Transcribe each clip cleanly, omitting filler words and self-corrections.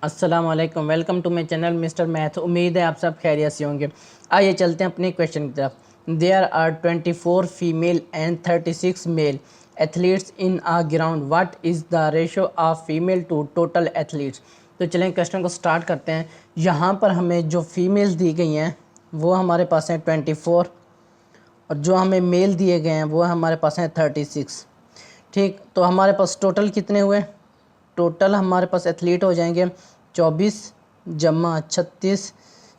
अस्सलाम वालेकुम, welcome to my channel mister math. उम्मीद है आप सब खैरियत से होंगे। आइए चलते हैं अपने क्वेश्चन की तरफ। There are 24 female and 36 male athletes in a ground, what is the ratio of female to total athletes. तो चलें क्वेश्चन को स्टार्ट करते हैं। यहाँ पर हमें जो फीमेल्स दी गई हैं वो हमारे पास हैं 24 और जो हमें मेल दिए गए हैं वो हमारे पास हैं 36। ठीक, तो हमारे पास टोटल कितने हुए? टोटल हमारे पास एथलीट हो जाएंगे 24 जमा 36,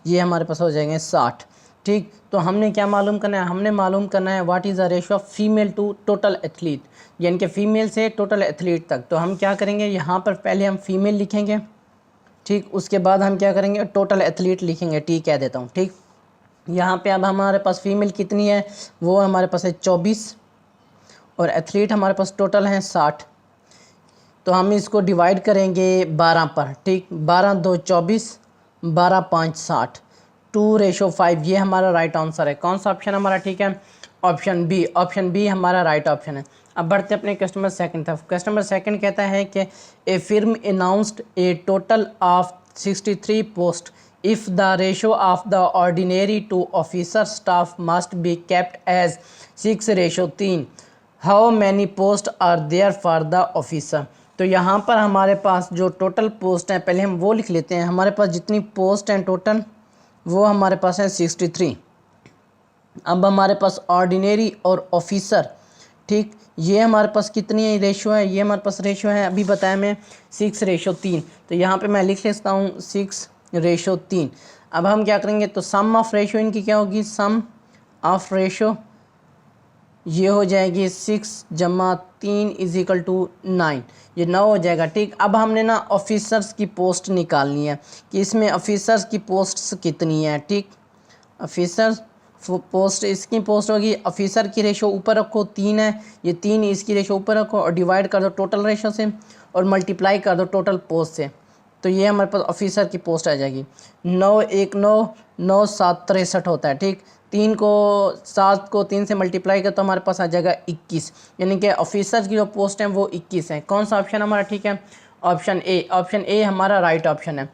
ये हमारे पास हो जाएंगे 60। ठीक, तो हमने क्या मालूम करना है? हमने मालूम करना है what is the ratio of female to total athlete, यानी कि फ़ीमेल से टोटल एथलीट तक। तो हम क्या करेंगे, यहाँ पर पहले हम फीमेल लिखेंगे। ठीक, उसके बाद हम क्या करेंगे, टोटल एथलीट लिखेंगे। ठीक, कह देता हूँ। ठीक, यहाँ पे अब हमारे पास फ़ीमेल कितनी है, वो हमारे पास है 24 और एथलीट हमारे पास टोटल हैं 60। तो हम इसको डिवाइड करेंगे 12 पर। ठीक, 12 2 24, 12 5 60, 2:5। ये हमारा राइट आंसर है। कौन सा ऑप्शन हमारा ठीक है? Option B. ऑप्शन बी हमारा राइट ऑप्शन है। अब बढ़ते अपने कस्टमर सेकंड तरफ। कस्टमर सेकंड कहता है कि a firm announced a total of 63 post if the ratio of the ordinary to officer staff must be kept as 6:3, how many post are there for the officer. तो यहाँ पर हमारे पास जो total post हैं, पहले हम वो लिख लेते हैं। हमारे पास जितनी पोस्ट हैं टोटल वो हमारे पास हैं 63। अब हमारे पास ऑर्डिनरी और ऑफिसर, ठीक, ये हमारे पास कितनी रेशो है? ये हमारे पास रेशो है, अभी बताया मैं, 6:3। तो यहाँ पे मैं लिख लेता हूँ 6:3। अब हम क्या करेंगे, तो सम ऑफ रेशो इनकी क्या होगी? सम ऑफ रेशो ये हो जाएगी 6 जमा 3 इजिकल टू 9, ये 9 हो जाएगा। ठीक, अब हमने ना ऑफिसर्स की पोस्ट निकालनी है कि इसमें ऑफिसर्स की पोस्ट्स कितनी है। ठीक, ऑफिसर्स पोस्ट, इसकी पोस्ट होगी, ऑफिसर की रेशो ऊपर रखो 3 है, ये 3 इसकी रेशो ऊपर रखो और डिवाइड कर दो टोटल रेशो से और मल्टीप्लाई कर दो टोटल पोस्ट से। तो ये हमारे पास ऑफिसर की पोस्ट आ जाएगी। 9 1 9 9 7 63 होता है। ठीक, 7 को 3 से मल्टीप्लाई कर तो हमारे पास आ जाएगा 21, यानी कि ऑफिसर्स की जो पोस्ट हैं वो 21 हैं। कौन सा ऑप्शन हमारा ठीक है? Option A. ऑप्शन ए हमारा राइट ऑप्शन है।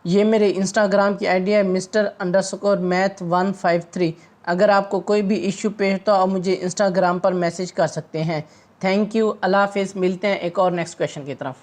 ये मेरे इंस्टाग्राम की आईडी है Mr_Math153। अगर आपको कोई भी इश्यू पेश हो तो आप मुझे इंस्टाग्राम पर मैसेज कर सकते हैं। थैंक यू, अल्लाह हाफिज़। मिलते हैं एक और नेक्स्ट क्वेश्चन की तरफ।